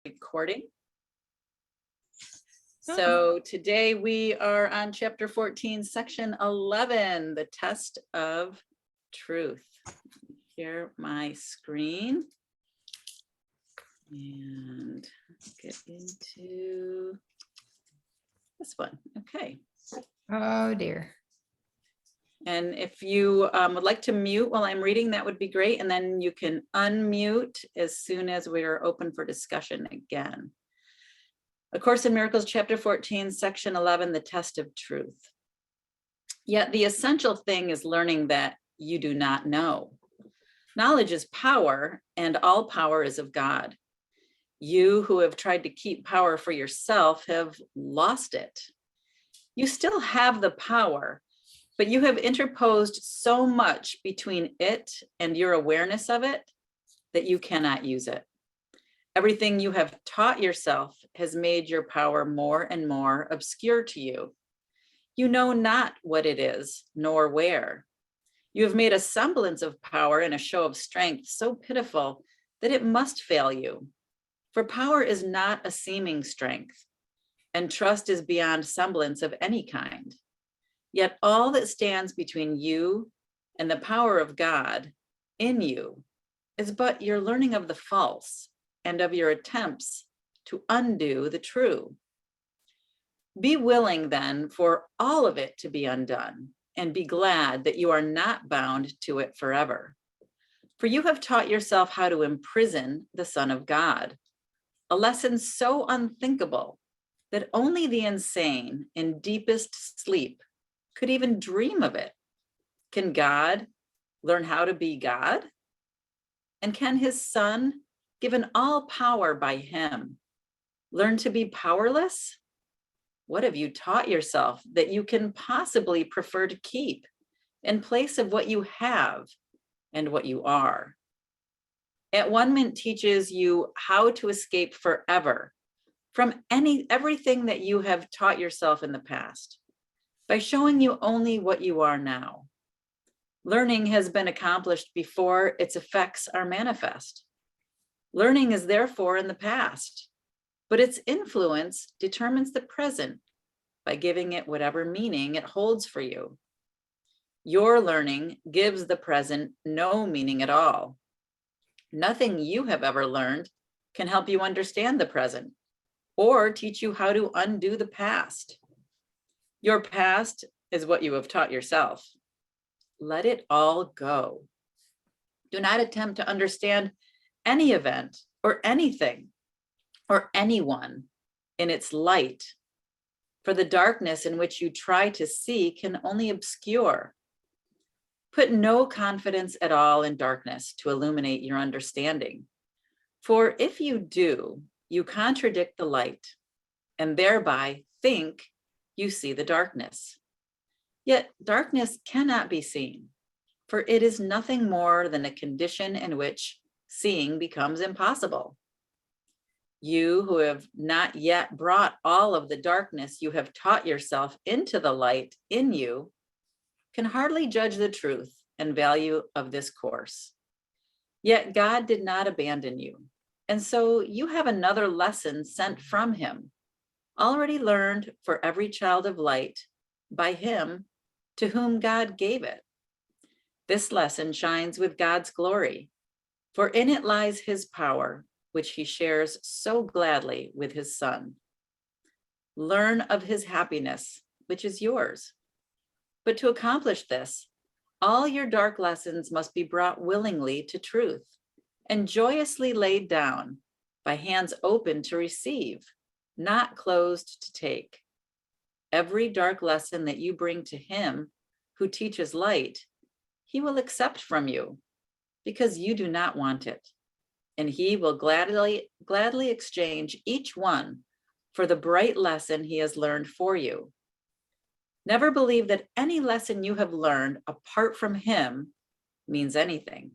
recording. So today we are on chapter 14, section 11, the test of truth. Share my screen and get into this one. Okay. Oh dear. And if you would like to mute while I'm reading, that would be great. And then you can unmute as soon as we are open for discussion again. A Course in Miracles, chapter 14, section 11, the test of truth. Yet the essential thing is learning that you do not know. Knowledge is power, and all power is of God. You who have tried to keep power for yourself have lost it. You still have the power, but you have interposed so much between it and your awareness of it that you cannot use it. Everything you have taught yourself has made your power more and more obscure to you. You know not what it is, nor where. You have made a semblance of power and a show of strength so pitiful that it must fail you. For power is not a seeming strength, and trust is beyond semblance of any kind. Yet all that stands between you and the power of God in you is but your learning of the false and of your attempts to undo the true. Be willing then for all of it to be undone, and be glad that you are not bound to it forever. For you have taught yourself how to imprison the Son of God, a lesson so unthinkable that only the insane in deepest sleep could even dream of it. Can God learn how to be God? And can his Son, given all power by him, learn to be powerless? What have you taught yourself that you can possibly prefer to keep in place of what you have and what you are? At one moment teaches you how to escape forever from everything that you have taught yourself in the past by showing you only what you are now. Learning has been accomplished before its effects are manifest. Learning is therefore in the past, but its influence determines the present by giving it whatever meaning it holds for you. Your learning gives the present no meaning at all. Nothing you have ever learned can help you understand the present or teach you how to undo the past. Your past is what you have taught yourself. Let it all go. Do not attempt to understand any event or anything or anyone in its light, for the darkness in which you try to see can only obscure. Put no confidence at all in darkness to illuminate your understanding, for if you do, you contradict the light and thereby think you see the darkness. Yet darkness cannot be seen, for it is nothing more than a condition in which seeing becomes impossible. You who have not yet brought all of the darkness you have taught yourself into the light in you can hardly judge the truth and value of this course. Yet God did not abandon you, and so you have another lesson sent from him, already learned for every child of light by him to whom God gave it. This lesson shines with God's glory, for in it lies his power, which he shares so gladly with his Son. Learn of his happiness, which is yours. But to accomplish this, all your dark lessons must be brought willingly to truth and joyously laid down by hands open to receive, not closed to take. Every dark lesson that you bring to him who teaches light, he will accept from you because you do not want it. And he will gladly exchange each one for the bright lesson he has learned for you. Never believe that any lesson you have learned apart from him means anything.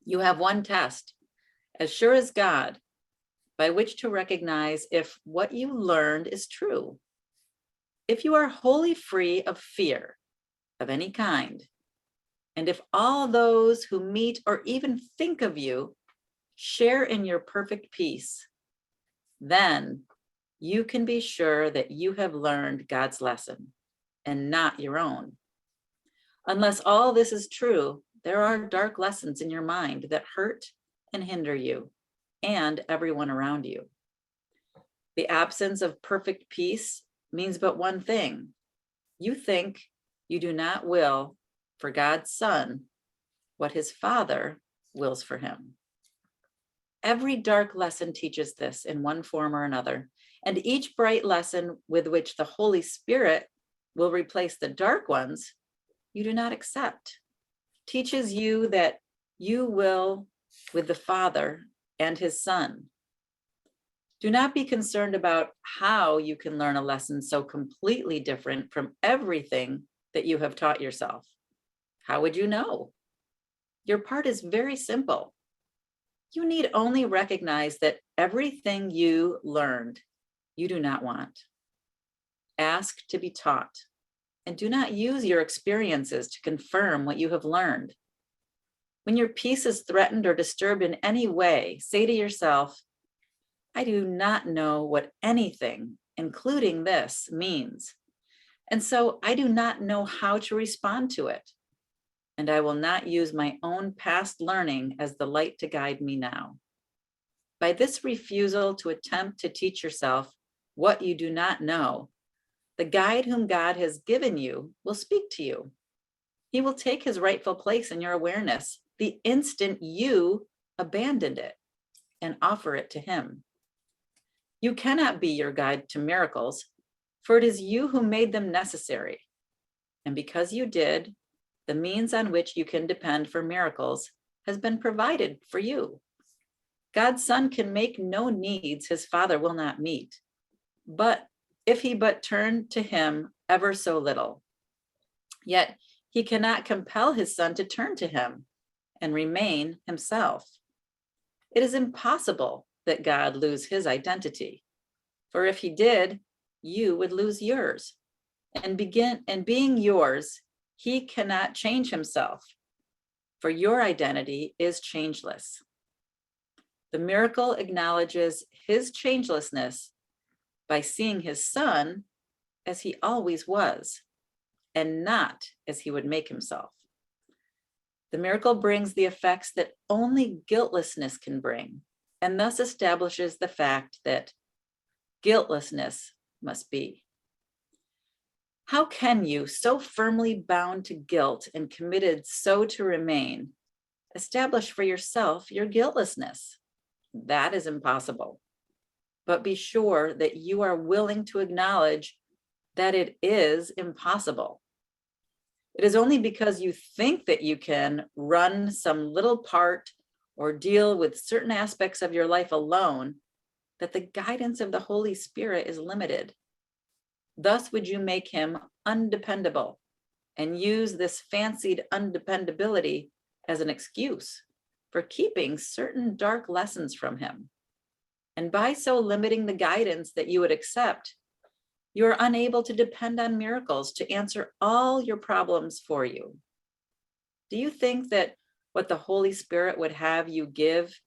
You have one test, as sure as God, by which to recognize if what you learned is true. If you are wholly free of fear of any kind, and if all those who meet or even think of you share in your perfect peace, then you can be sure that you have learned God's lesson and not your own. Unless all this is true, there are dark lessons in your mind that hurt and hinder you and everyone around you. The absence of perfect peace means but one thing. You think you do not will for God's Son what his Father wills for him. Every dark lesson teaches this in one form or another, and each bright lesson with which the Holy Spirit will replace the dark ones you do not accept teaches you that you will with the Father and his Son. Do not be concerned about how you can learn a lesson so completely different from everything that you have taught yourself. How would you know? Your part is very simple. You need only recognize that everything you learned, you do not want. Ask to be taught, and do not use your experiences to confirm what you have learned. When your peace is threatened or disturbed in any way, say to yourself, I do not know what anything, including this, means, and so I do not know how to respond to it. And I will not use my own past learning as the light to guide me now. By this refusal to attempt to teach yourself what you do not know, the guide whom God has given you will speak to you. He will take his rightful place in your awareness the instant you abandoned it and offer it to him. You cannot be your guide to miracles, for it is you who made them necessary. And because you did, the means on which you can depend for miracles has been provided for you. God's Son can make no needs his Father will not meet, but if he but turn to him ever so little. Yet he cannot compel his Son to turn to him and remain himself. It is impossible that God lose his identity, for if he did, you would lose yours. And being yours, he cannot change himself, for your identity is changeless. The miracle acknowledges his changelessness by seeing his Son as he always was, and not as he would make himself. The miracle brings the effects that only guiltlessness can bring, and thus establishes the fact that guiltlessness must be. How can you, so firmly bound to guilt and committed so to remain, establish for yourself your guiltlessness? That is impossible. But be sure that you are willing to acknowledge that it is impossible. It is only because you think that you can run some little part or deal with certain aspects of your life alone that the guidance of the Holy Spirit is limited. Thus would you make him undependable and use this fancied undependability as an excuse for keeping certain dark lessons from him. And by so limiting the guidance that you would accept, you are unable to depend on miracles to answer all your problems for you. Do you think that what the Holy Spirit would have you give,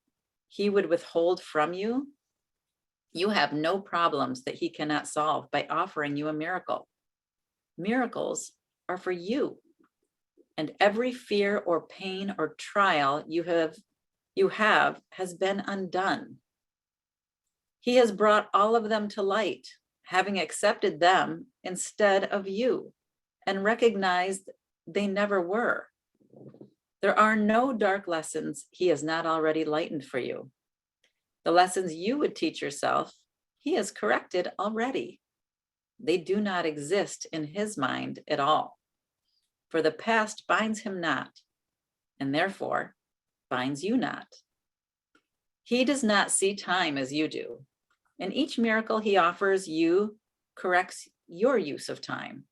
he would withhold from you? You have no problems that he cannot solve by offering you a miracle. Miracles are for you, and every fear or pain or trial you have has been undone. He has brought all of them to light, having accepted them instead of you, and recognized they never were. There are no dark lessons he has not already lightened for you. The lessons you would teach yourself, he has corrected already. They do not exist in his mind at all, for the past binds him not, and therefore binds you not. He does not see time as you do, and each miracle he offers you corrects your use of time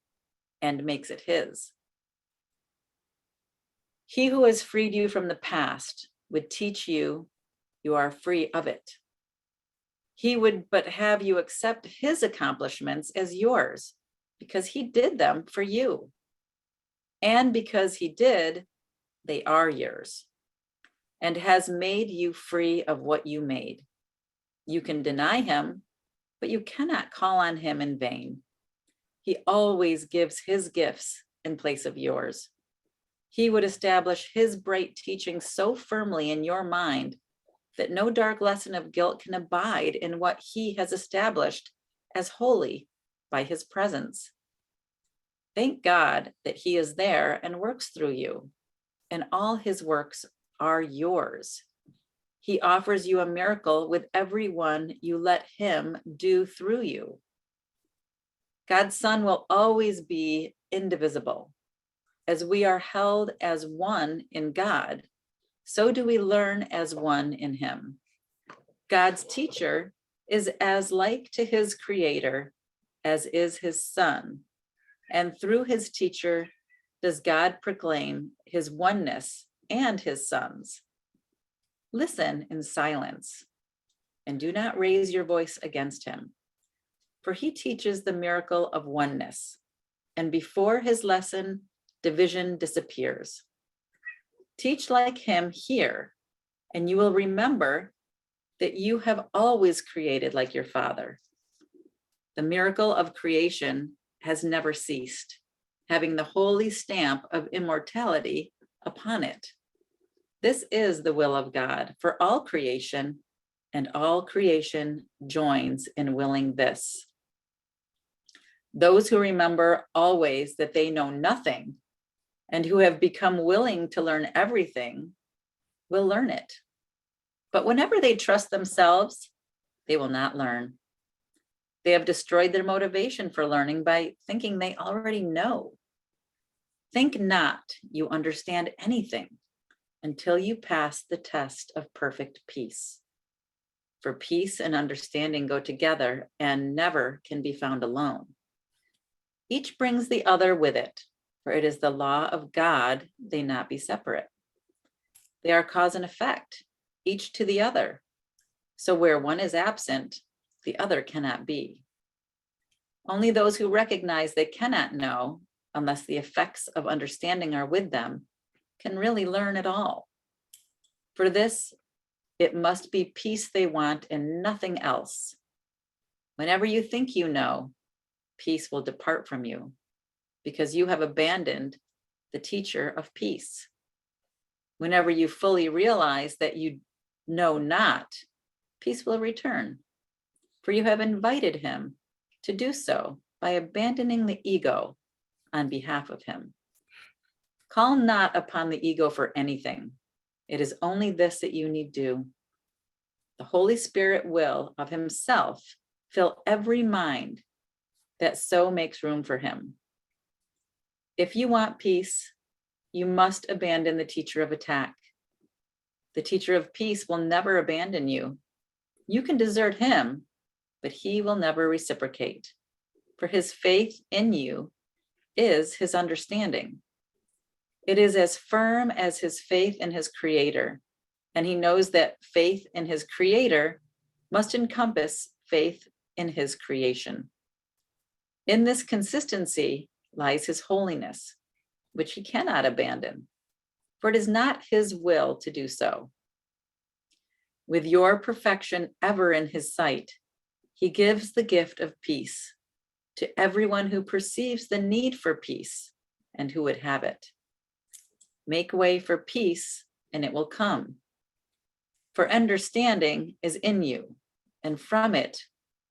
and makes it his. He who has freed you from the past would teach you you are free of it. He would but have you accept his accomplishments as yours because he did them for you. And because he did, they are yours and has made you free of what you made. You can deny him, but you cannot call on him in vain. He always gives his gifts in place of yours. He would establish his bright teaching so firmly in your mind that no dark lesson of guilt can abide in what he has established as holy by his presence. Thank God that he is there and works through you, and all his works are yours. He offers you a miracle with every one you let him do through you. God's Son will always be indivisible. As we are held as one in God, so do we learn as one in him. God's teacher is as like to his creator as is his Son, and through his teacher does God proclaim his oneness and his Son's. Listen in silence and do not raise your voice against him, for he teaches the miracle of oneness, and before his lesson, division disappears. Teach like him here, and you will remember that you have always created like your Father. The miracle of creation has never ceased, having the holy stamp of immortality upon it. This is the will of God for all creation, and all creation joins in willing this. Those who remember always that they know nothing and who have become willing to learn everything will learn it. But whenever they trust themselves, they will not learn. They have destroyed their motivation for learning by thinking they already know. Think not you understand anything until you pass the test of perfect peace. For peace and understanding go together and never can be found alone. Each brings the other with it, for it is the law of God they not be separate. They are cause and effect, each to the other. So where one is absent, the other cannot be. Only those who recognize they cannot know, unless the effects of understanding are with them, can really learn at all. For this, it must be peace they want and nothing else. Whenever you think you know, peace will depart from you, because you have abandoned the teacher of peace. Whenever you fully realize that you know not, peace will return, for you have invited him to do so by abandoning the ego on behalf of him. Call not upon the ego for anything. It is only this that you need do. The Holy Spirit will of himself fill every mind that so makes room for him. If you want peace, you must abandon the teacher of attack. The teacher of peace will never abandon you. You can desert him, but he will never reciprocate, for his faith in you is his understanding. It is as firm as his faith in his creator, and he knows that faith in his creator must encompass faith in his creation. In this consistency lies his holiness, which he cannot abandon, for it is not his will to do so. With your perfection ever in his sight, he gives the gift of peace to everyone who perceives the need for peace and who would have it. Make way for peace, and it will come. For understanding is in you, and from it,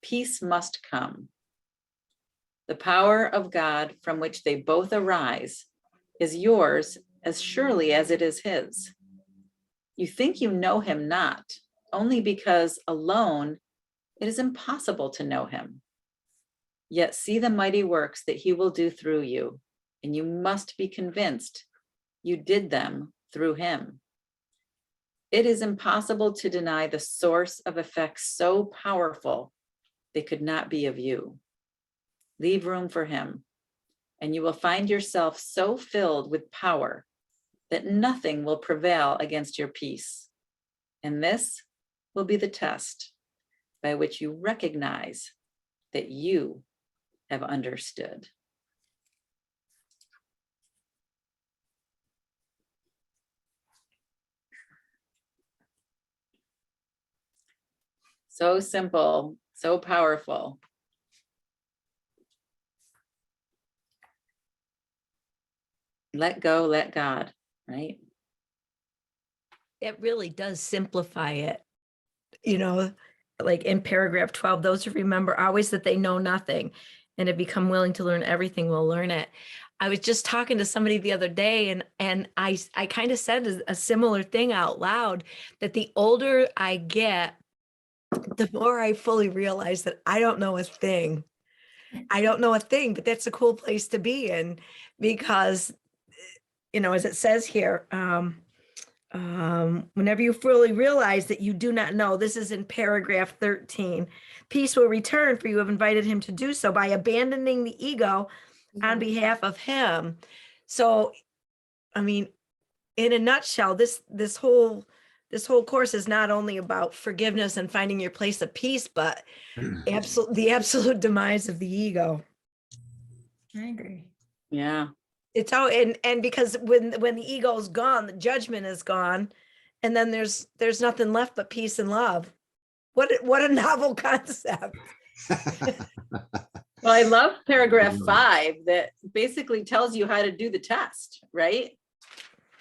peace must come. The power of God from which they both arise is yours as surely as it is his. You think you know him not, only because alone it is impossible to know him. Yet see the mighty works that he will do through you, and you must be convinced you did them through him. It is impossible to deny the source of effects so powerful they could not be of you. Leave room for him, and you will find yourself so filled with power that nothing will prevail against your peace. And this will be the test by which you recognize that you have understood. So simple, so powerful. Let go, let God, right? It really does simplify it. You know, like in paragraph 12, those who remember always that they know nothing and have become willing to learn everything will learn it. I was just talking to somebody the other day and I kind of said a similar thing out loud, that the older I get, the more I fully realize that I don't know a thing. I don't know a thing, but that's a cool place to be in, because, as it says here, whenever you fully realize that you do not know, this is in paragraph 13, peace will return, for you have invited him to do so by abandoning the ego on behalf of him. So, I mean, in a nutshell, this whole course is not only about forgiveness and finding your place of peace, but the absolute demise of the ego. I agree. Yeah. It's how, and because when the ego is gone, the judgment is gone, and then there's nothing left but peace and love. What a novel concept. Well, I love paragraph 5 that basically tells you how to do the test, right?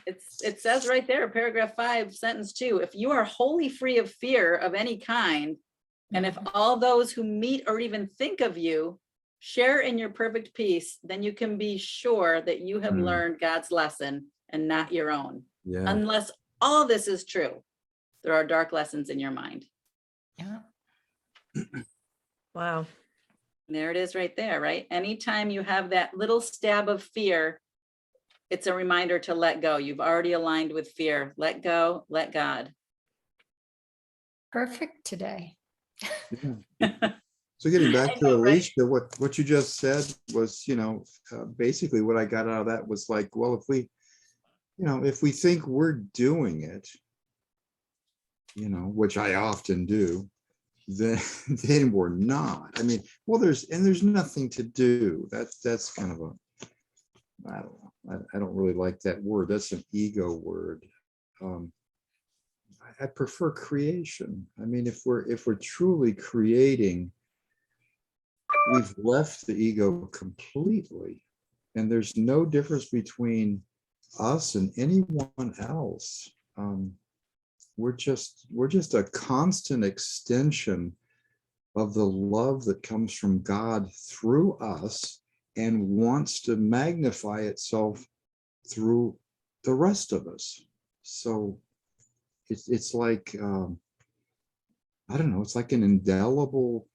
It says right there, paragraph 5, sentence 2, if you are wholly free of fear of any kind, and if all those who meet or even think of you share in your perfect peace, then you can be sure that you have learned God's lesson and not your own. Yeah. Unless all this is true, there are dark lessons in your mind. Yeah. Wow. And there it is right there, right? Anytime you have that little stab of fear, it's a reminder to let go. You've already aligned with fear. Let go, let God. Perfect today. Yeah. So getting back to know, right? Alicia, what you just said was, basically what I got out of that was like, well, if we think we're doing it, which I often do, then we're not. I mean, well, there's nothing to do. That's kind of I don't know. I don't really like that word. That's an ego word. I prefer creation. I mean, if we're truly creating, we've left the ego completely, and there's no difference between us and anyone else. We're just a constant extension of the love that comes from God through us and wants to magnify itself through the rest of us. So it's like, I don't know, it's like an indelible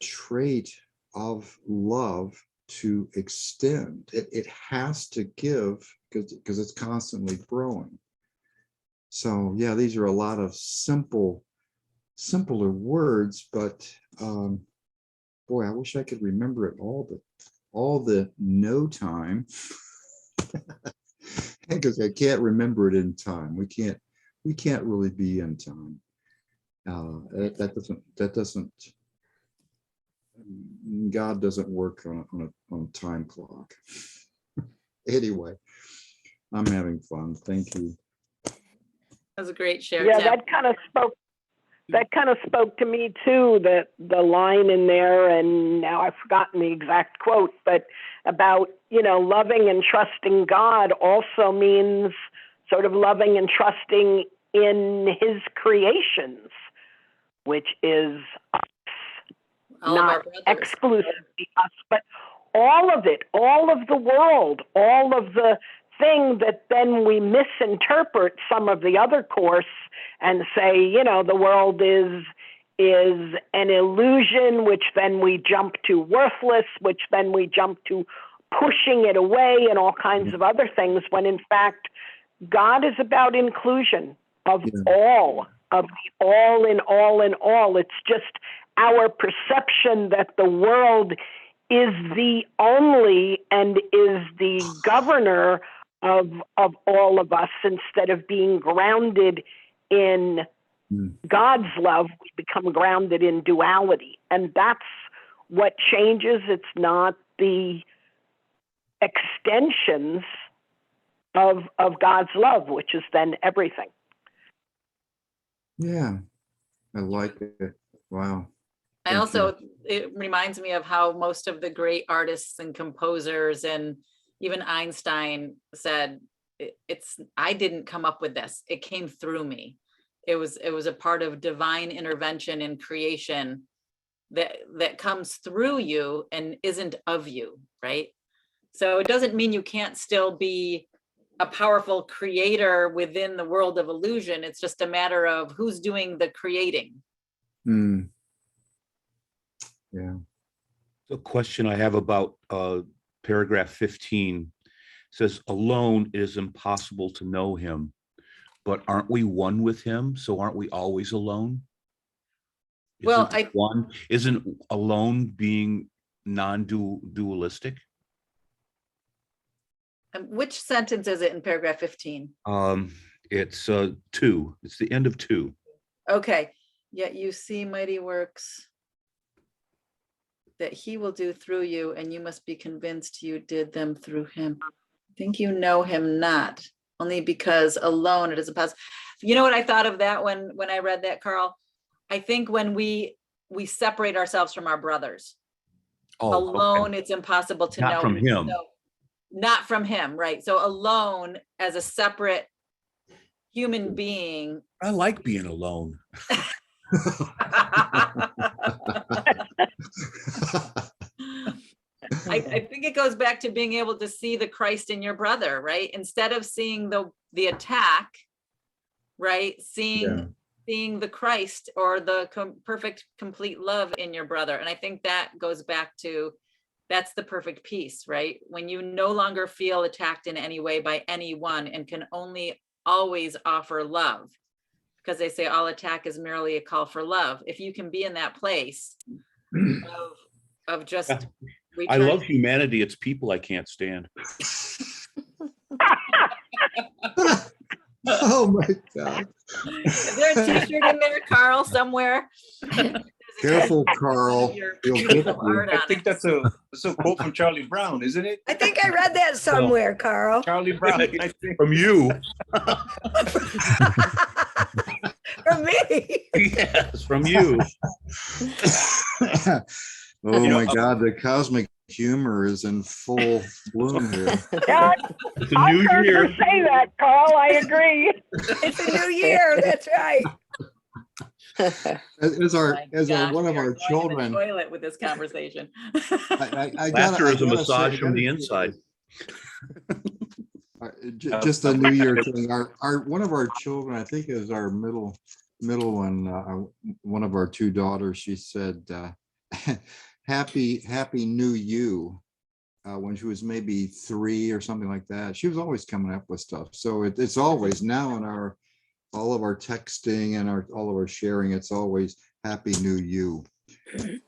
trait of love to extend. It has to give because it's constantly growing. So yeah, these are a lot of simpler words, but boy, I wish I could remember it all the no time, because I can't remember it in time. We can't really be in time. That doesn't. God doesn't work on a time clock. Anyway, I'm having fun. Thank you. That was a great share. Yeah, Tim. that kind of spoke to me too, the line in there, and now I've forgotten the exact quote, but about, loving and trusting God also means sort of loving and trusting in his creations, which is us, All of our not brothers. exclusively us, but all of it, all of the world, all of the thing that then we misinterpret some of the other course and say, the world is an illusion, which then we jump to worthless, which then we jump to pushing it away and all kinds of other things, when in fact, God is about inclusion of all, of the all in all in all. It's just our perception that the world is the only and is the governor of all of us, instead of being grounded in God's love. We become grounded in duality, and that's what changes. It's not the extensions of God's love, which is then everything. Yeah, I like it. Wow. I Thank also, it reminds me of how most of the great artists and composers and even Einstein said, I didn't come up with this. It came through me. It was a part of divine intervention in creation that comes through you and isn't of you, right? So it doesn't mean you can't still be a powerful creator within the world of illusion. It's just a matter of who's doing the creating. Hmm. Yeah. The question I have about paragraph 15 says, alone it is impossible to know him, but aren't we one with him? So aren't we always alone? Well, Isn't alone being non-dualistic? Which sentence is it in paragraph 15? It's 2. It's the end of 2. Okay, yet you see mighty works that he will do through you, and you must be convinced you did them through him. I think you know him not, only because alone it is impossible. You know what I thought of that when I read that, Carl? I think when we separate ourselves from our brothers, alone, okay. it's impossible to know. Not from him. So, not from him, right? So alone as a separate human being. I like being alone. I think it goes back to being able to see the Christ in your brother, right? Instead of seeing the attack, right? Seeing the Christ or the perfect, complete love in your brother. And I think that goes back to, that's the perfect peace, right? When you no longer feel attacked in any way by anyone and can only always offer love, because they say all attack is merely a call for love. If you can be in that place of just I love humanity. It's people I can't stand. Oh my God. Is there a t-shirt in there, Carl, somewhere? Careful, Carl. You'll get I think that's a quote from Charlie Brown, isn't it? I think I read that somewhere, Carl. Charlie Brown, I think. From you. From me. Yes, from you. Oh my God, the cosmic humor is in full bloom here. Yeah, It's a I've new heard year. her say that, Carl. I agree. It's a new year. That's right. As one of our children, Toilet with this conversation. Laughter is a massage from the inside. Just a New Year thing. One of our children, I think, is our middle one. One of our 2 daughters. She said, "Happy New You." When she was maybe 3 or something like that. She was always coming up with stuff. So it's always now in all of our texting and all of our sharing, it's always Happy New You.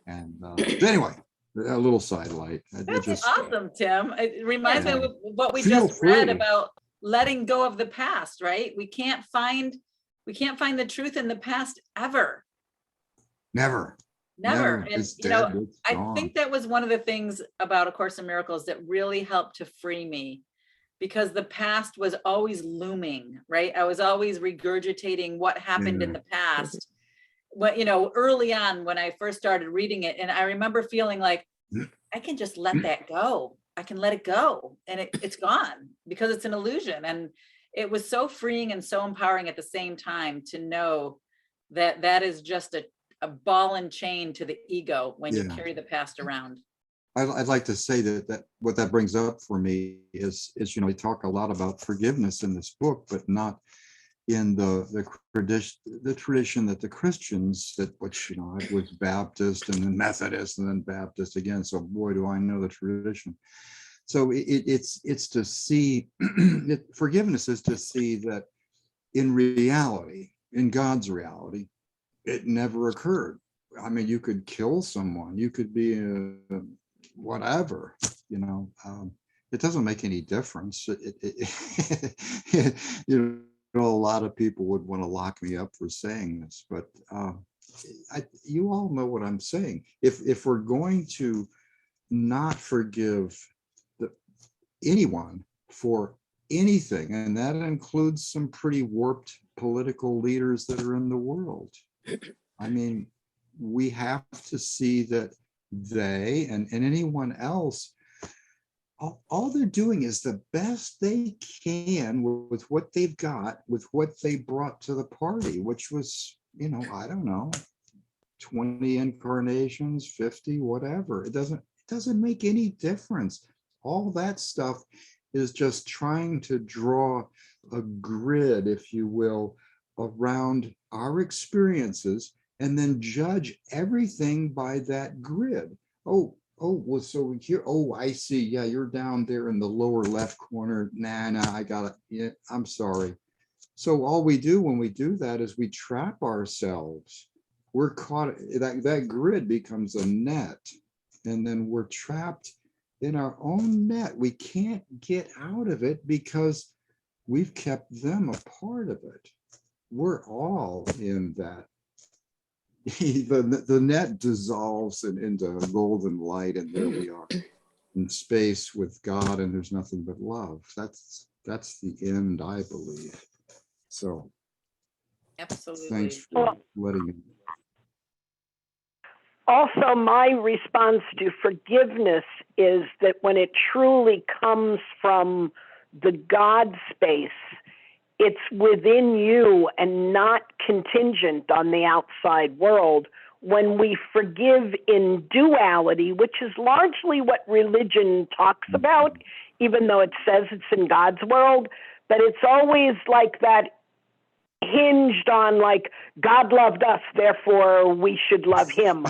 And anyway, a little sidelight. That's awesome, Tim. It reminds me of what we Feel just read free. about letting go of the past, right? We can't find the truth in the past ever. Never. And It's you know, dead. It's I gone. think that was one of the things about A Course in Miracles that really helped to free me, because the past was always looming, right? I was always regurgitating what happened in the past. What, you know, early on when I first started reading it, and I remember feeling like, I can just let that go. I can let it go, and it's gone because it's an illusion. And it was so freeing and so empowering at the same time to know that that is just a ball and chain to the ego when you carry the past around. I'd like to say that what that brings up for me is, you know, we talk a lot about forgiveness in this book, but not in the tradition that the Christians, which, you know, I was Baptist and then Methodist and then Baptist again. So boy, do I know the tradition. So it's to see, forgiveness is to see that in reality, in God's reality, it never occurred. I mean, you could kill someone, you could be whatever, you know, it doesn't make any difference. You know, a lot of people would want to lock me up for saying this, but you all know what I'm saying. If we're going to not forgive anyone for anything, and that includes some pretty warped political leaders that are in the world. I mean, we have to see that they and anyone else, all they're doing is the best they can with what they've got, with what they brought to the party, which was, you know, I don't know, 20 incarnations, 50, whatever. It doesn't make any difference. All that stuff is just trying to draw a grid, if you will, around our experiences and then judge everything by that grid. Oh, well, so here, oh, I see. Yeah, you're down there in the lower left corner. Nah, I got it. Yeah, I'm sorry. So all we do when we do that is we trap ourselves. We're caught, that grid becomes a net, and then we're trapped in our own net. We can't get out of it because we've kept them a part of it. We're all in that. The net dissolves into golden light, and there we are in space with God, and there's nothing but love. That's the end, I believe. So Absolutely. thanks for letting me. Also, my response to forgiveness is that when it truly comes from the God space, it's within you and not contingent on the outside world. When we forgive in duality, which is largely what religion talks about, even though it says it's in God's world, but it's always like that, hinged on like God loved us, therefore we should love him.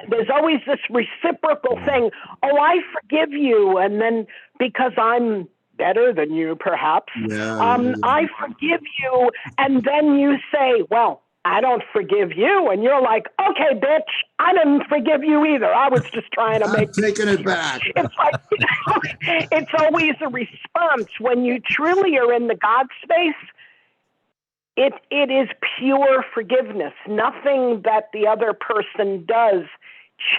There's always this reciprocal thing. Oh, I forgive you, and then because I'm better than you, perhaps, I forgive you, and then you say, well, I don't forgive you, and you're like, okay, bitch, I didn't forgive you either. I was just trying to make. I'm taking it back. It's like, it's always a response when you truly are in the God space. It is pure forgiveness. Nothing that the other person does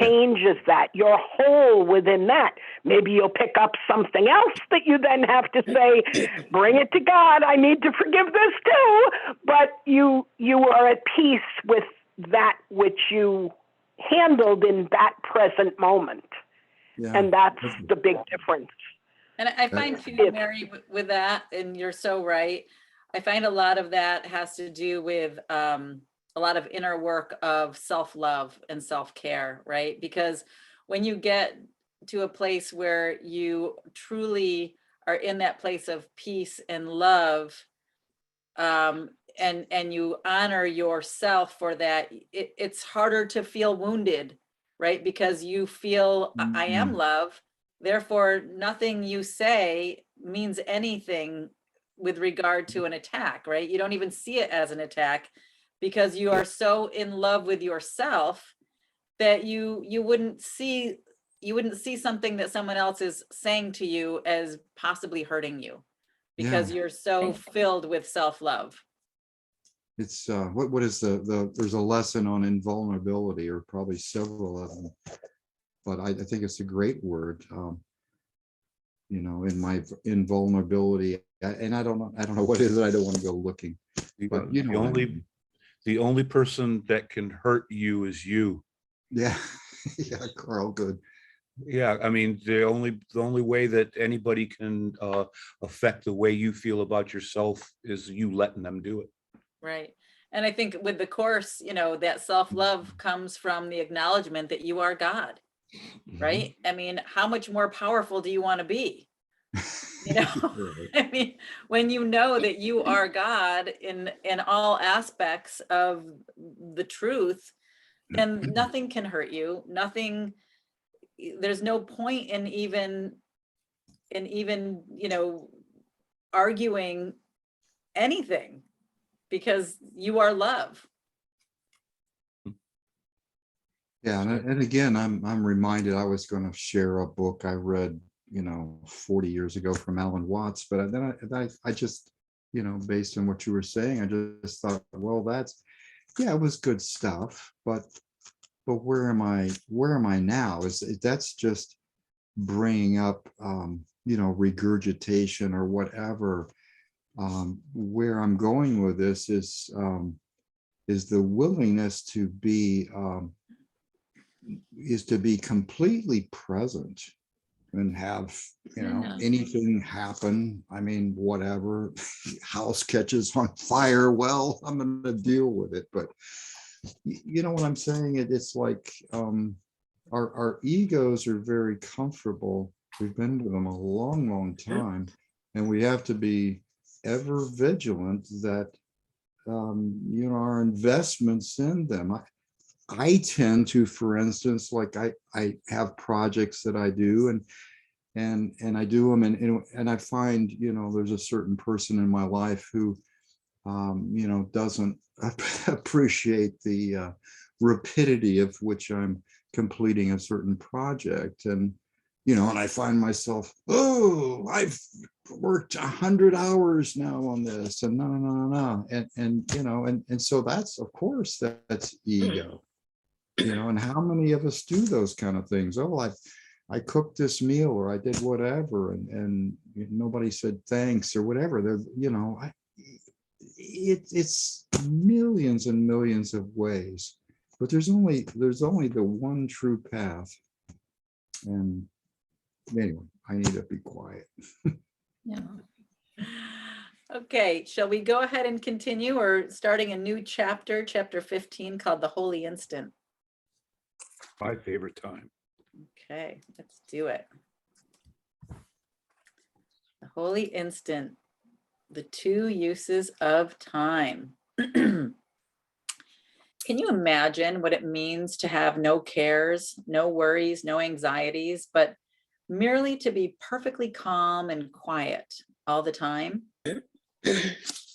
changes that. You're whole within that. Maybe you'll pick up something else that you then have to say, bring it to God. I need to forgive this too. But you are at peace with that which you handled in that present moment. Yeah. And that's the big difference. And I find too, Mary, with that, and you're so right, I find a lot of that has to do with a lot of inner work of self-love and self-care, right? Because when you get to a place where you truly are in that place of peace and love, and you honor yourself for that, it's harder to feel wounded, right? Because you feel I am love, therefore nothing you say means anything with regard to an attack, right? You don't even see it as an attack because you are so in love with yourself that you wouldn't see something that someone else is saying to you as possibly hurting you because you're so filled with self-love. It's what is there's a lesson on invulnerability, or probably several of them, but I think it's a great word. You know, in my invulnerability, and I don't know what it is. I don't want to go looking, but you know, the only person that can hurt you is you. Yeah, yeah, Carl, good. Yeah, I mean, the only way that anybody can affect the way you feel about yourself is you letting them do it. Right. And I think with the course, you know, that self-love comes from the acknowledgement that you are God, right? I mean, how much more powerful do you want to be? You know, I mean, when you know that you are God in all aspects of the truth, then nothing can hurt you. Nothing, there's no point in even, you know, arguing anything because you are love. Yeah, and again, I'm reminded, I was going to share a book I read, you know, 40 years ago from Alan Watts, but then I just, you know, based on what you were saying, I just thought, well, it was good stuff, but where am I now? That's just bringing up, you know, regurgitation or whatever. Where I'm going with this is the willingness to be is to be completely present and have, Yeah. anything happen. I mean, whatever, house catches on fire, well, I'm gonna deal with it. But you know what I'm saying? It's like our egos are very comfortable. We've been with them a long, long time, and we have to be ever vigilant that our investments in them. I tend to, for instance, like I have projects that I do, and I do them, and I find, there's a certain person in my life who doesn't appreciate the rapidity of which I'm completing a certain project. And I find myself, oh, I've worked 100 hours now on this, and no. And so that's, of course, that's ego, and how many of us do those kind of things? Oh, I cooked this meal, or I did whatever, and nobody said thanks or whatever. It's millions and millions of ways, but there's only the one true path. And anyway, I need to be quiet. Yeah. Okay, shall we go ahead and continue, or starting a new chapter, chapter 15, called The Holy Instant? My favorite time. Okay, let's do it. The Holy Instant, the two uses of time. Can you imagine what it means to have no cares, no worries, no anxieties, but merely to be perfectly calm and quiet all the time?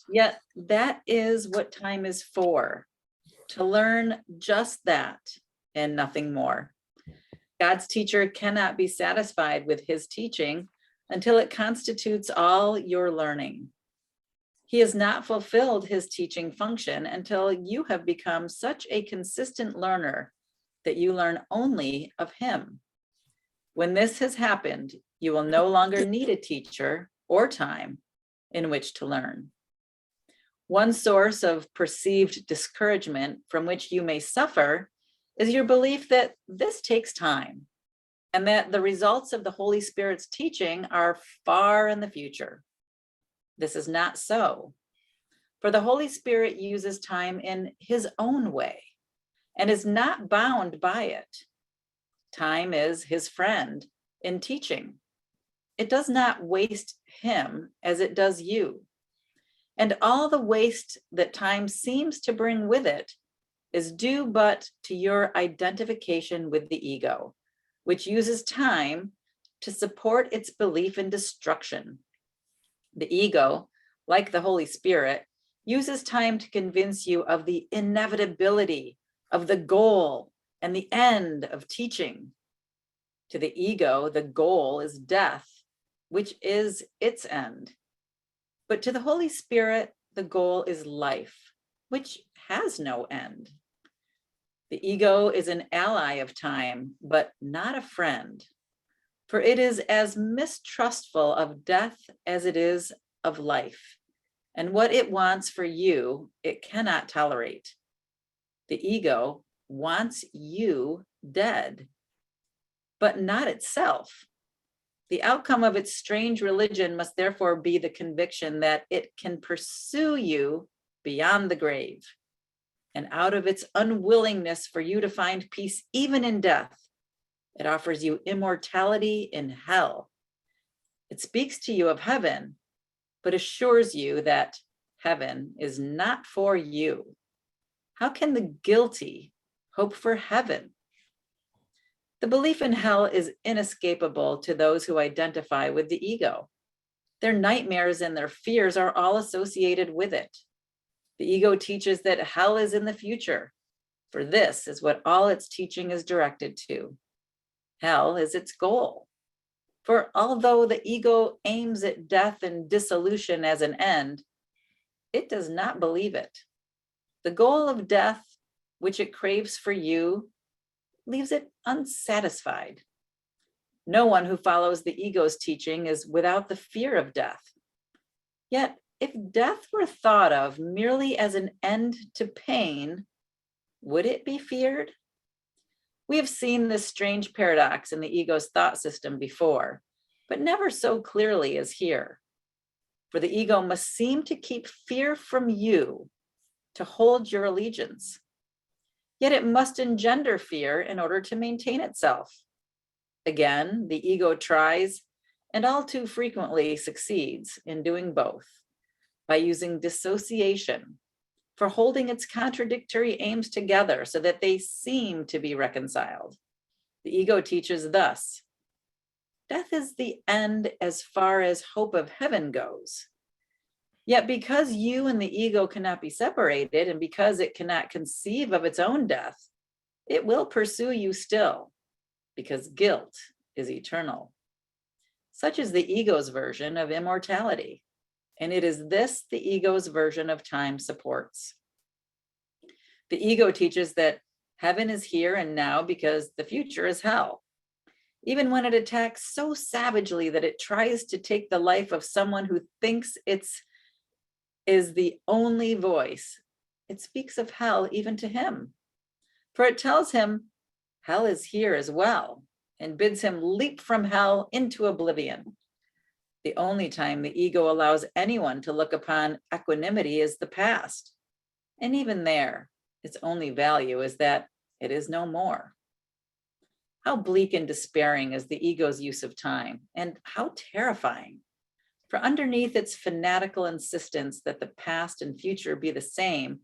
Yet that is what time is for, to learn just that and nothing more. God's teacher cannot be satisfied with his teaching until it constitutes all your learning. He has not fulfilled his teaching function until you have become such a consistent learner that you learn only of him. When this has happened, you will no longer need a teacher or time in which to learn. One source of perceived discouragement from which you may suffer is your belief that this takes time, and that the results of the Holy Spirit's teaching are far in the future. This is not so, for the Holy Spirit uses time in his own way and is not bound by it. Time is his friend in teaching. It does not waste him as it does you. And all the waste that time seems to bring with it is due but to your identification with the ego, which uses time to support its belief in destruction. The ego, like the Holy Spirit, uses time to convince you of the inevitability of the goal and the end of teaching. To the ego, the goal is death, which is its end. But to the Holy Spirit, the goal is life, which has no end. The ego is an ally of time, but not a friend, for it is as mistrustful of death as it is of life, and what it wants for you, it cannot tolerate. The ego wants you dead, but not itself. The outcome of its strange religion must therefore be the conviction that it can pursue you beyond the grave. And out of its unwillingness for you to find peace even in death, it offers you immortality in hell. It speaks to you of heaven, but assures you that heaven is not for you. How can the guilty hope for heaven? The belief in hell is inescapable to those who identify with the ego. Their nightmares and their fears are all associated with it. The ego teaches that hell is in the future, for this is what all its teaching is directed to. Hell is its goal. For although the ego aims at death and dissolution as an end, it does not believe it. The goal of death, which it craves for you, leaves it unsatisfied. No one who follows the ego's teaching is without the fear of death. Yet, if death were thought of merely as an end to pain, would it be feared? We have seen this strange paradox in the ego's thought system before, but never so clearly as here. For the ego must seem to keep fear from you to hold your allegiance. Yet it must engender fear in order to maintain itself. Again, the ego tries, and all too frequently succeeds in doing both, by using dissociation for holding its contradictory aims together so that they seem to be reconciled. The ego teaches thus: death is the end as far as hope of heaven goes. Yet because you and the ego cannot be separated, and because it cannot conceive of its own death, it will pursue you still, because guilt is eternal. Such is the ego's version of immortality, and it is this the ego's version of time supports. The ego teaches that heaven is here and now because the future is hell. Even when it attacks so savagely that it tries to take the life of someone who thinks it's is the only voice, it speaks of hell even to him. For it tells him hell is here as well, and bids him leap from hell into oblivion. The only time the ego allows anyone to look upon equanimity is the past. And even there, its only value is that it is no more. How bleak and despairing is the ego's use of time, and how terrifying. For underneath its fanatical insistence that the past and future be the same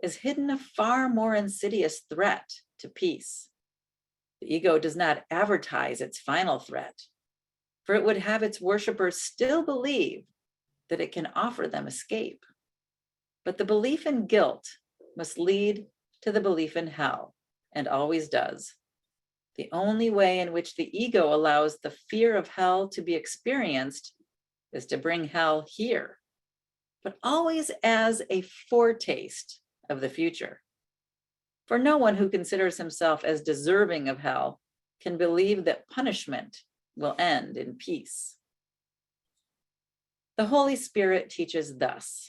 is hidden a far more insidious threat to peace. The ego does not advertise its final threat, for it would have its worshipers still believe that it can offer them escape. But the belief in guilt must lead to the belief in hell, and always does. The only way in which the ego allows the fear of hell to be experienced is to bring hell here, but always as a foretaste of the future. For no one who considers himself as deserving of hell can believe that punishment will end in peace. The Holy Spirit teaches thus: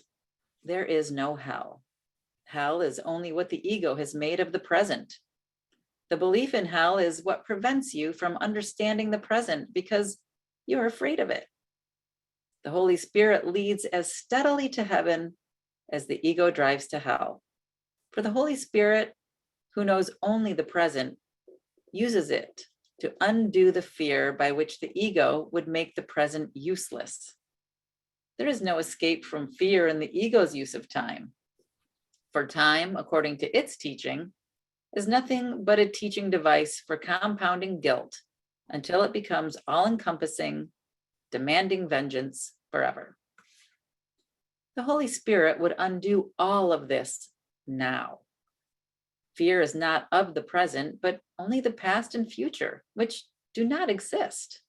there is no hell. Hell is only what the ego has made of the present. The belief in hell is what prevents you from understanding the present because you're afraid of it. The Holy Spirit leads as steadily to heaven as the ego drives to hell. For the Holy Spirit, who knows only the present, uses it to undo the fear by which the ego would make the present useless. There is no escape from fear in the ego's use of time. For time, according to its teaching, is nothing but a teaching device for compounding guilt until it becomes all-encompassing, demanding vengeance forever. The Holy Spirit would undo all of this now. Fear is not of the present, but only the past and future, which do not exist.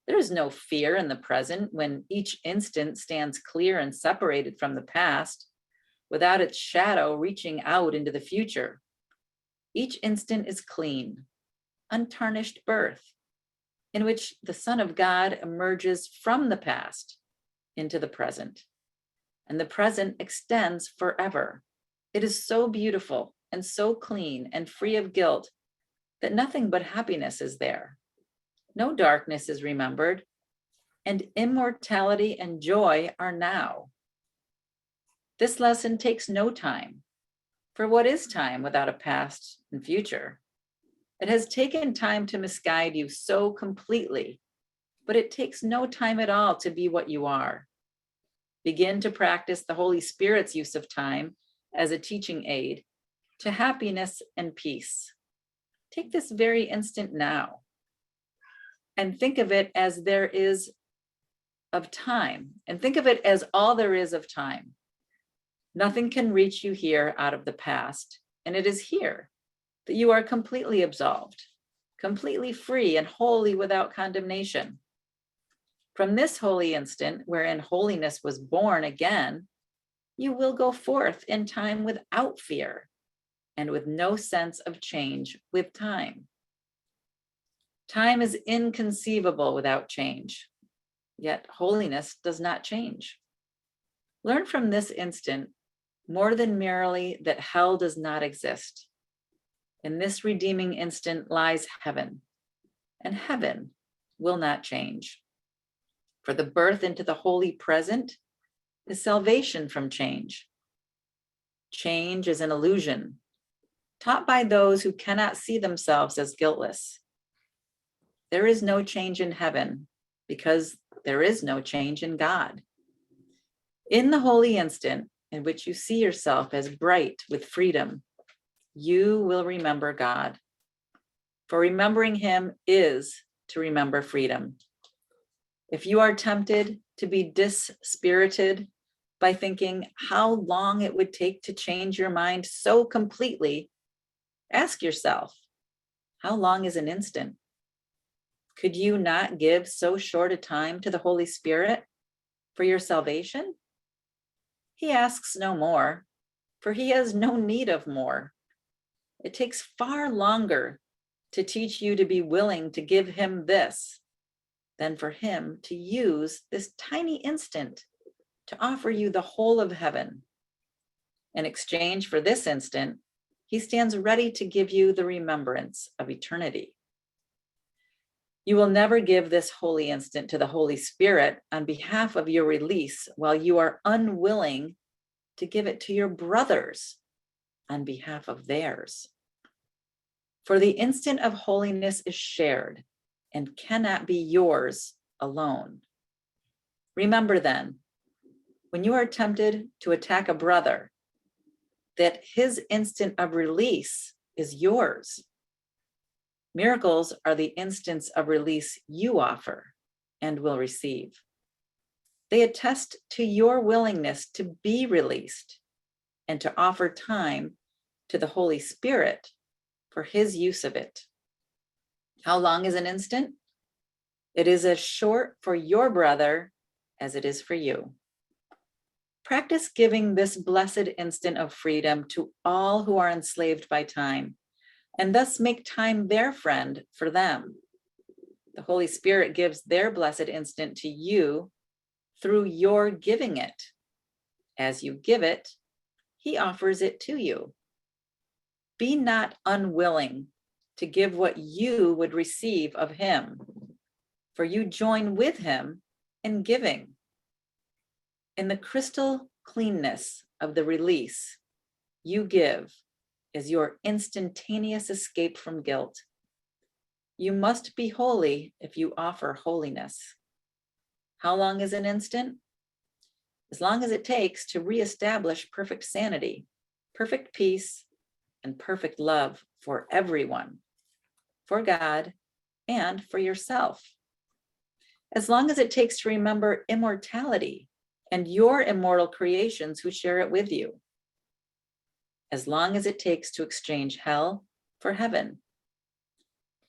There is no fear in the present when each instant stands clear and separated from the past, without its shadow reaching out into the future. Each instant is clean, untarnished birth, in which the Son of God emerges from the past into the present, and the present extends forever. It is so beautiful and so clean and free of guilt that nothing but happiness is there. No darkness is remembered, and immortality and joy are now. This lesson takes no time, for what is time without a past and future? It has taken time to misguide you so completely, but it takes no time at all to be what you are. Begin to practice the Holy Spirit's use of time as a teaching aid to happiness and peace. Take this very instant now and think of it as there is of time, and think of it as all there is of time. Nothing can reach you here out of the past, and it is here that you are completely absolved, completely free and wholly without condemnation. From this holy instant, wherein holiness was born again, you will go forth in time without fear and with no sense of change with time. Time is inconceivable without change, yet holiness does not change. Learn from this instant more than merely that hell does not exist. In this redeeming instant lies heaven, and heaven will not change. For the birth into the holy present is salvation from change. Change is an illusion taught by those who cannot see themselves as guiltless. There is no change in heaven because there is no change in God. In the holy instant in which you see yourself as bright with freedom, you will remember God. For remembering him is to remember freedom. If you are tempted to be dispirited by thinking how long it would take to change your mind so completely, ask yourself, how long is an instant? Could you not give so short a time to the Holy Spirit for your salvation? He asks no more, for he has no need of more. It takes far longer to teach you to be willing to give him this than for him to use this tiny instant to offer you the whole of heaven. In exchange for this instant, he stands ready to give you the remembrance of eternity. You will never give this holy instant to the Holy Spirit on behalf of your release while you are unwilling to give it to your brothers on behalf of theirs. For the instant of holiness is shared and cannot be yours alone. Remember then, when you are tempted to attack a brother, that his instant of release is yours. Miracles are the instants of release you offer and will receive. They attest to your willingness to be released and to offer time to the Holy Spirit for his use of it. How long is an instant? It is as short for your brother as it is for you. Practice giving this blessed instant of freedom to all who are enslaved by time, and thus make time their friend for them. The Holy Spirit gives their blessed instant to you through your giving it. As you give it, he offers it to you. Be not unwilling to give what you would receive of him, for you join with him in giving. In the crystal cleanness of the release you give is your instantaneous escape from guilt. You must be holy if you offer holiness. How long is an instant? As long as it takes to reestablish perfect sanity, perfect peace, and perfect love for everyone, for God, and for yourself. As long as it takes to remember immortality and your immortal creations who share it with you. As long as it takes to exchange hell for heaven.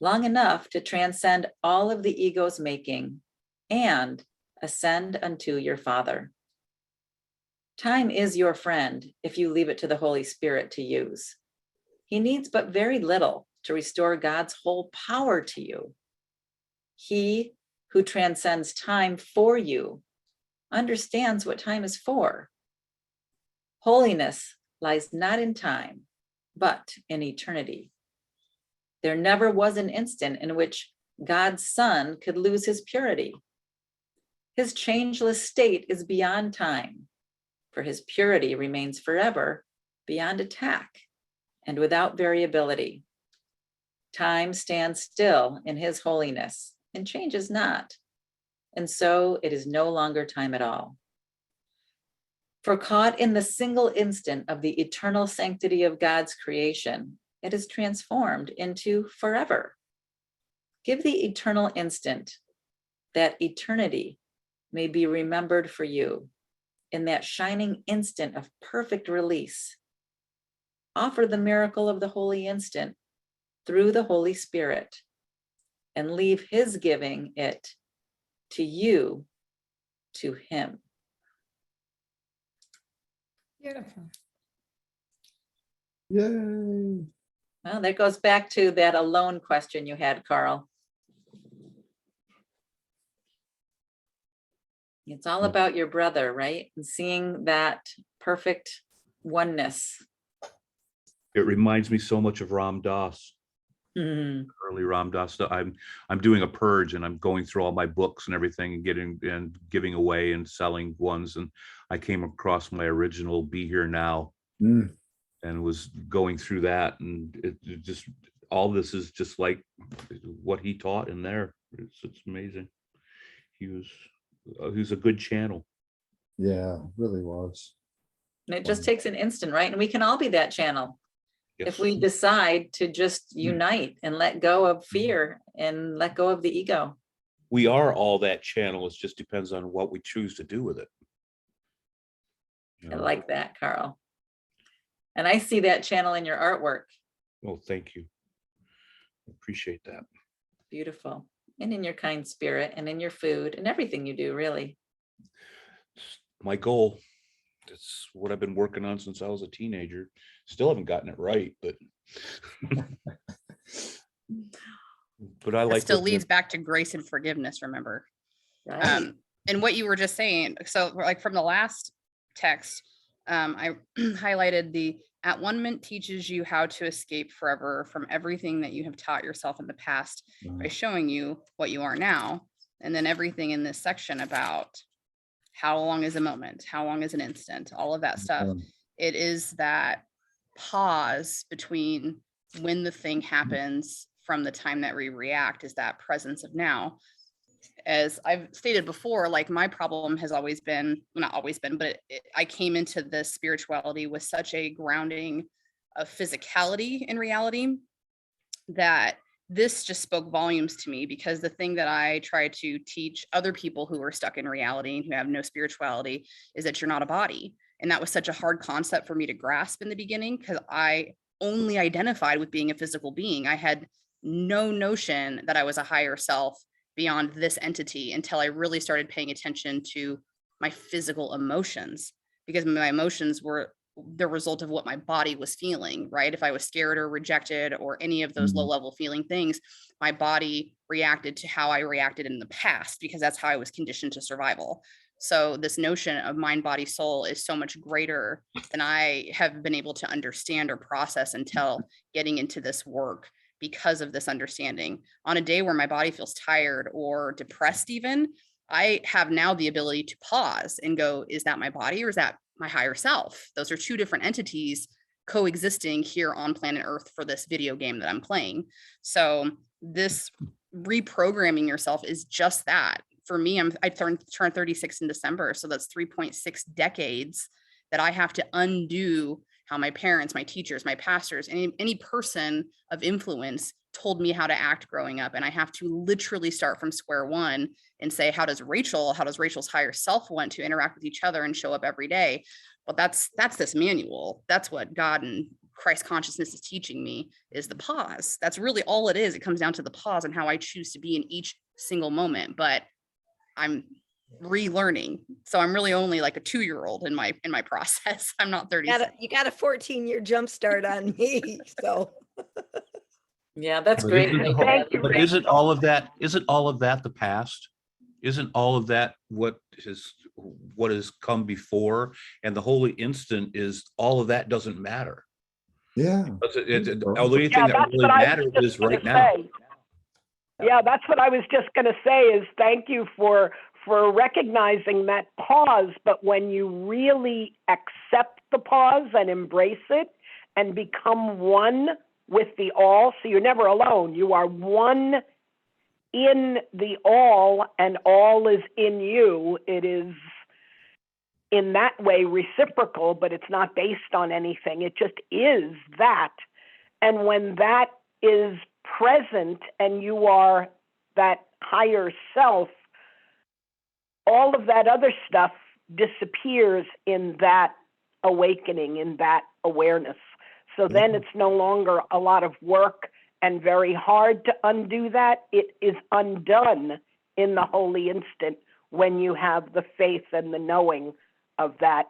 Long enough to transcend all of the ego's making and ascend unto your Father. Time is your friend if you leave it to the Holy Spirit to use. He needs but very little to restore God's whole power to you. He who transcends time for you understands what time is for. Holiness lies not in time, but in eternity. There never was an instant in which God's Son could lose his purity. His changeless state is beyond time, for his purity remains forever beyond attack and without variability. Time stands still in his holiness and changes not. And so it is no longer time at all. For caught in the single instant of the eternal sanctity of God's creation, it is transformed into forever. Give the eternal instant that eternity may be remembered for you in that shining instant of perfect release. Offer the miracle of the holy instant through the Holy Spirit and leave his giving it to you, to him. Beautiful. Yay. Well, that goes back to that alone question you had, Carl. It's all about your brother, right? And seeing that perfect oneness It reminds me so much of Ram Dass, Mhm. early Ram Dass stuff. I'm doing a purge and I'm going through all my books and everything and giving away and selling ones. And I came across my original Be Here Now Mm, and was going through that. And it just, all this is just like what he taught in there. It's amazing. He was a good channel. yeah, really was. And it just takes an instant, right? And we can all be that channel. If we Yes. decide to just unite and let go of fear and let go of the ego. We are all that channel. It just depends on what we choose to do with it. You I know? like that, Carl. And I see that channel in your artwork. Oh, thank you. Appreciate that. Beautiful. And in your kind spirit and in your food and everything you do, really. It's my goal. It's what I've been working on since I was a teenager. Still haven't gotten it right, but I That like still what leads back to grace and forgiveness, remember? Right. And what you were just saying, so like from the last text, I highlighted the at-one-ment teaches you how to escape forever from everything that you have taught yourself in the past by showing you what you are now. And then everything in this section about how long is a moment, how long is an instant, all of that stuff. It is that pause between when the thing happens from the time that we react, is that presence of now. As I've stated before, like my problem has always been, well, not always been, but I came into this spirituality with such a grounding of physicality in reality that this just spoke volumes to me, because the thing that I try to teach other people who are stuck in reality and who have no spirituality is that you're not a body. And that was such a hard concept for me to grasp in the beginning, because I only identified with being a physical being. I had no notion that I was a higher self beyond this entity until I really started paying attention to my physical emotions, because my emotions were the result of what my body was feeling, right? If I was scared or rejected or any of those low level feeling things, my body reacted to how I reacted in the past, because that's how I was conditioned to survival. So this notion of mind, body, soul is so much greater than I have been able to understand or process until getting into this work, because of this understanding. On a day where my body feels tired or depressed even, I have now the ability to pause and go, is that my body or is that my higher self? Those are two different entities coexisting here on planet Earth for this video game that I'm playing. So this reprogramming yourself is just that. For me, I turned 36 in December. So that's 3.6 decades that I have to undo how my parents, my teachers, my pastors, any person of influence told me how to act growing up. And I have to literally start from square one and say, how does Rachel's higher self want to interact with each other and show up every day? Well, that's this manual. That's what God and Christ consciousness is teaching me, is the pause. That's really all it is. It comes down to the pause and how I choose to be in each single moment. But I'm relearning. So I'm really only like a 2-year-old in my process. I'm not 36. You got a 14-year jump start on me. So Yeah, that's But great. isn't- Thank you, But isn't all of that the past? Isn't all of that what has come before? And the holy instant is all of that doesn't matter. Yeah. The only thing Yeah, that that's really what I was matters just is gonna right now. say. Yeah, that's what I was just going to say, is thank you for recognizing that pause. But when you really accept the pause and embrace it and become one with the all, so you're never alone. You are one in the all, and all is in you. It is in that way reciprocal, but it's not based on anything. It just is that. And when that is present and you are that higher self, all of that other stuff disappears in that awakening, in that awareness. So then it's no longer a lot of work and very hard to undo that. It is undone in the holy instant when you have the faith and the knowing of that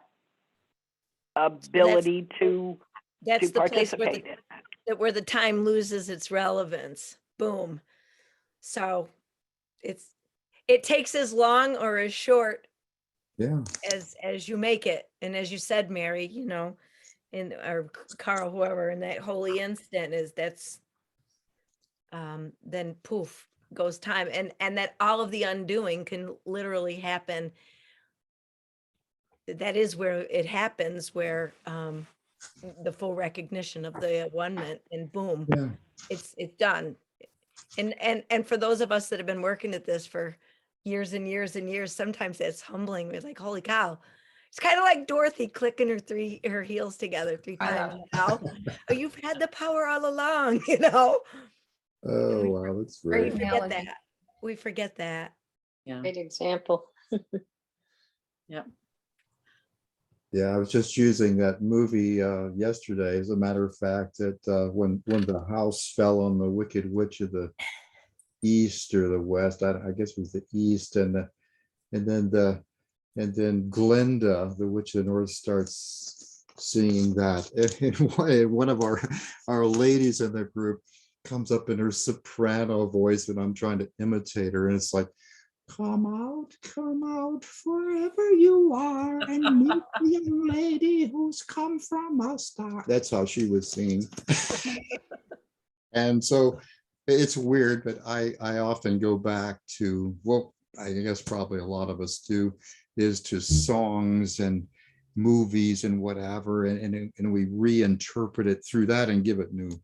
ability to that's the place participate in. where the time loses its relevance. Boom. So it takes as long or as short Yeah. as you make it. And as you said, Mary, in, or Carl, whoever, in that holy instant then poof goes time, and that all of the undoing can literally happen. That is where it happens, where the full recognition of the one-ment, and boom, Yeah. it's done. And for those of us that have been working at this for years and years and years, sometimes that's humbling. We're like, holy cow. It's kind of like Dorothy clicking her heels together 3 times, you know? Oh, you've had the power all along, you know? Oh, we- wow, that's We great. Great. forget Analogy. that. We forget that. Yeah. Great example. Yeah. Yeah, I was just using that movie yesterday, as a matter of fact, that when the house fell on the Wicked Witch of the East or the West, I guess it was the East, and then Glinda, the Witch of the North, starts singing that. And one of our ladies in the group comes up in her soprano voice, and I'm trying to imitate her, and it's like, come out, forever you are, and meet the young lady who's come from a star. That's how she was singing. And so it's weird, but I often go back to, well, I guess probably a lot of us do, is to songs and movies and whatever, and we reinterpret it through that and give it new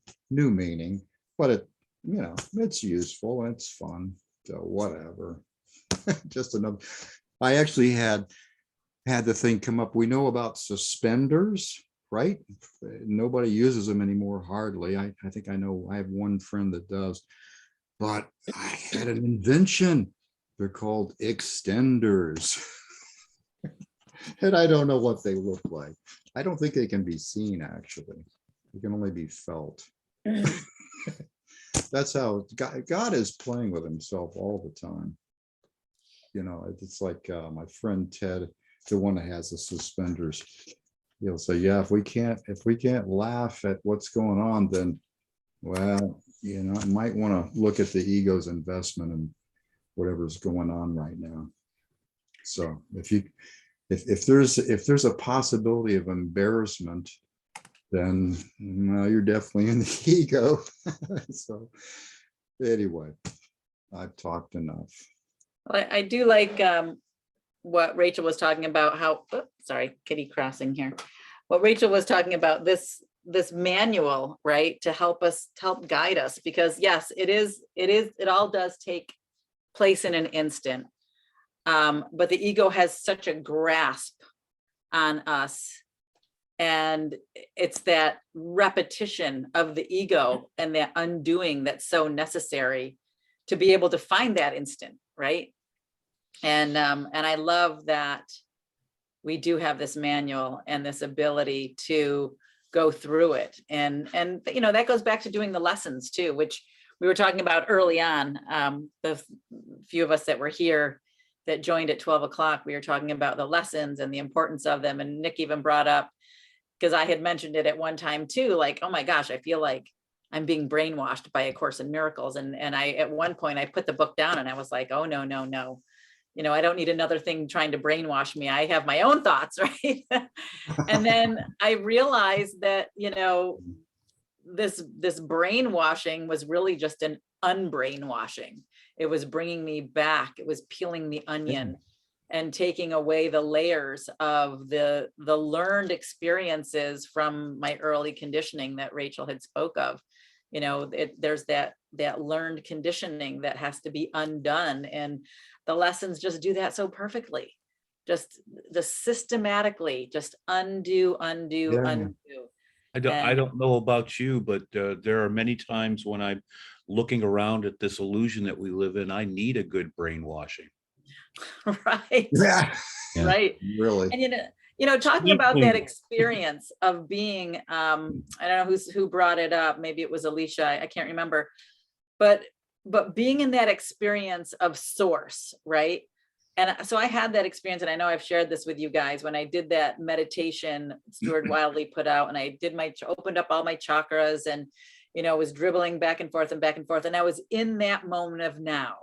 meaning. But it, it's useful and it's fun. So whatever. Just another. I actually had the thing come up. We know about suspenders, right? Nobody uses them anymore, hardly. I think I know. I have one friend that does, but I had an invention. They're called extenders. And I don't know what they look like. I don't think they can be seen, actually. They can only be felt. That's how God is playing with himself all the time. It's like my friend Ted, the one that has the suspenders. He'll say, yeah, if we can't laugh at what's going on, then, well, I might want to look at the ego's investment in whatever's going on right now. So if there's a possibility of embarrassment, then you're definitely in the ego. So anyway, I've talked enough. I do like what Rachel was talking about, how, sorry, kitty crossing here. What Rachel was talking about, this manual, right, to help guide us, because yes, it all does take place in an instant. But the ego has such a grasp on us, and it's that repetition of the ego and that undoing that's so necessary to be able to find that instant, right? And I love that we do have this manual and this ability to go through it. And that goes back to doing the lessons too, which we were talking about early on. The few of us that were here that joined at 12 o'clock, we were talking about the lessons and the importance of them. And Nick even brought up, because I had mentioned it at one time too, like, oh my gosh, I feel like I'm being brainwashed by A Course in Miracles. And I, at one point I put the book down and I was like, oh, no. I don't need another thing trying to brainwash me. I have my own thoughts, right? And then I realized that, this brainwashing was really just an unbrainwashing. It was bringing me back. It was peeling the onion and taking away the layers of the learned experiences from my early conditioning that Rachel had spoke of. There's that learned conditioning that has to be undone, and the lessons just do that so perfectly. Just systematically, just undo. I don't know about you, but there are many times when I'm looking around at this illusion that we live in, I need a good brainwashing. Right. Yeah. Right. Really. And talking about that experience of being, I don't know who brought it up. Maybe it was Alicia. I can't remember. But being in that experience of source, right? And so I had that experience, and I know I've shared this with you guys when I did that meditation Stuart Wildley put out, and I did opened up all my chakras, and was dribbling back and forth, and I was in that moment of now,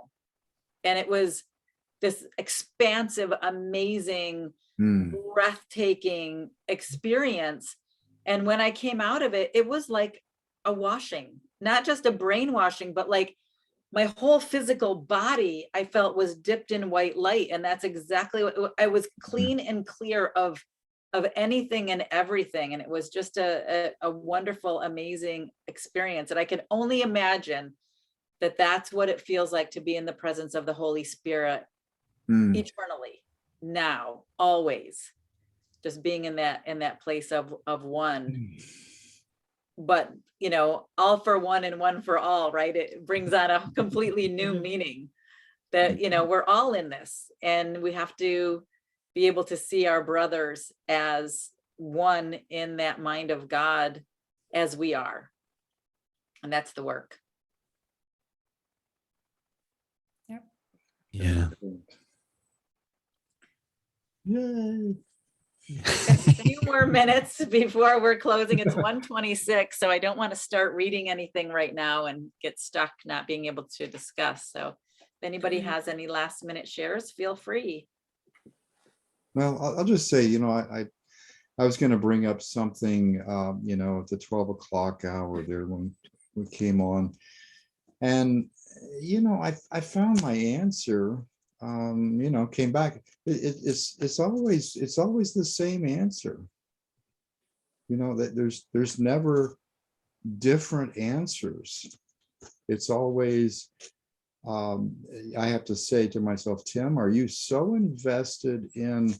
and it was this expansive, amazing, breathtaking experience. And when I came out of it, it was like a washing, not just a brainwashing, but like my whole physical body, I felt was dipped in white light. And that's exactly what I was, clean and clear of anything and everything. And it was just a wonderful, amazing experience. And I can only imagine that that's what it feels like to be in the presence of the Holy Spirit eternally, now, always, just being in that place of one. But you know, all for one and one for all, right? It brings on a completely new meaning that, you know, we're all in this, and we have to be able to see our brothers as one in that mind of God as we are. And that's the work. Yeah. Yay. A few more minutes before we're closing. It's 1:26, so I don't want to start reading anything right now and get stuck not being able to discuss. So if anybody has any last minute shares, feel free. Well, I'll just say, you know, I was going to bring up something, you know, at the 12 o'clock hour there when we came on, and you know, I found my answer. You know, came back. It's always the same answer. You know, that there's never different answers. It's always, I have to say to myself, Tim, are you so invested in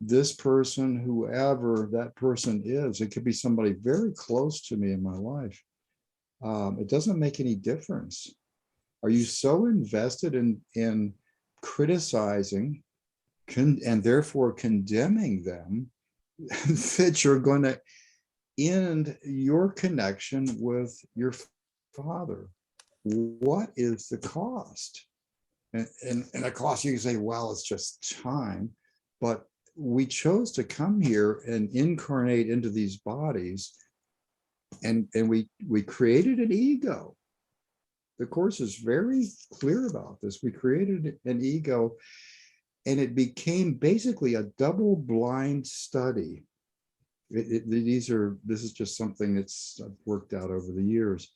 this person, whoever that person is? It could be somebody very close to me in my life. It doesn't make any difference. Are you so invested in criticizing and therefore condemning them that you're going to end your connection with your Father? What is the cost? And the cost, you can say, well, it's just time, but we chose to come here and incarnate into these bodies, and we created an ego. The Course is very clear about this. We created an ego, and it became basically a double-blind study. This is just something that's worked out over the years,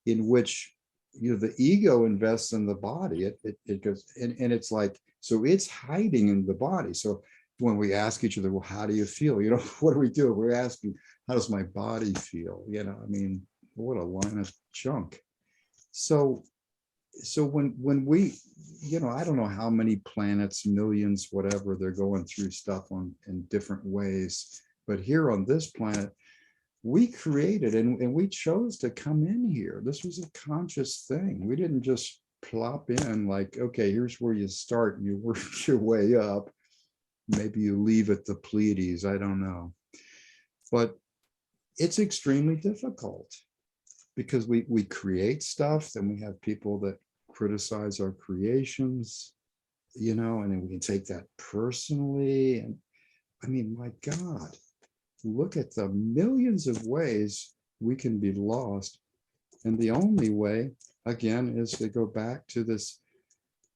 in which, you know, the ego invests in the body. It goes, and it's like, so it's hiding in the body. So when we ask each other, well, how do you feel? You know, what do we do? We're asking, how does my body feel? You know, I mean, what a line of junk. So when we, you know, I don't know how many planets, millions, whatever, they're going through stuff in different ways, but here on this planet, we created and we chose to come in here. This was a conscious thing. We didn't just plop in like, okay, here's where you start and you work your way up. Maybe you leave at the Pleiades, I don't know. But it's extremely difficult, because we create stuff, then we have people that criticize our creations, you know, and then we can take that personally. And I mean, my God, look at the millions of ways we can be lost. And the only way, again, is to go back to this,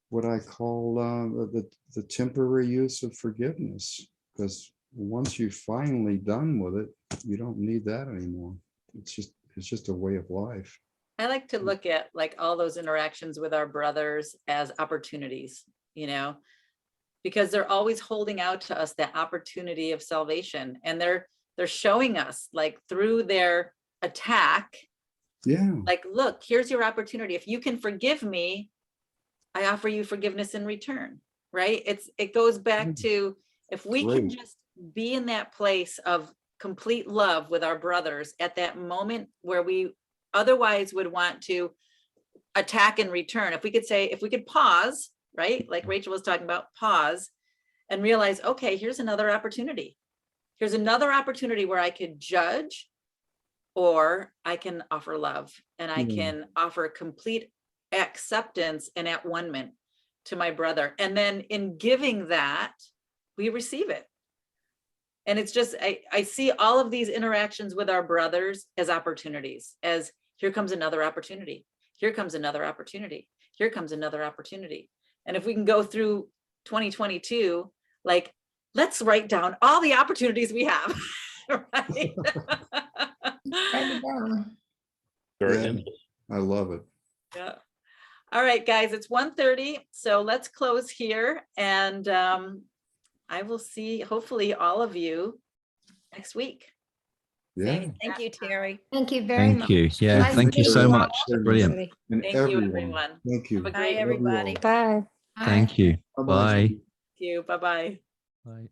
what I call the temporary use of forgiveness. Because once you're finally done with it, you don't need that anymore. It's just a way of life. I like to look at like all those interactions with our brothers as opportunities, you know, because they're always holding out to us that opportunity of salvation, and they're showing us, like, through their attack, Yeah. like, look, here's your opportunity. If you can forgive me, I offer you forgiveness in return, right? It goes back to, if we can Great. just be in that place of complete love with our brothers at that moment where we otherwise would want to attack in return. If we could pause, right? Like Rachel was talking about, pause and realize, okay, here's another opportunity. Here's another opportunity where I could judge, or I can offer love, and I can offer complete acceptance and at one-ment to my brother. And then in giving that, we receive it. And it's just, I see all of these interactions with our brothers as opportunities, as here comes another opportunity. Here comes another opportunity. Here comes another opportunity. And if we can go through 2022, like, let's write down all the opportunities we have Right. Write it down. Very Yeah. simple. I love it. Yeah. All right, guys, it's 1:30, so let's close here, and I will see hopefully all of you next week. Yeah. Thank you, Terry. Thank you very much. Thank you. Yeah, Nice thank you so meeting much. you. Brilliant. everybody. And Thank you, everyone, everyone. thank you. Have a Bye, great everybody. Bye. Thank you. Bye-bye. Bye. Thank you. Bye-bye. Bye.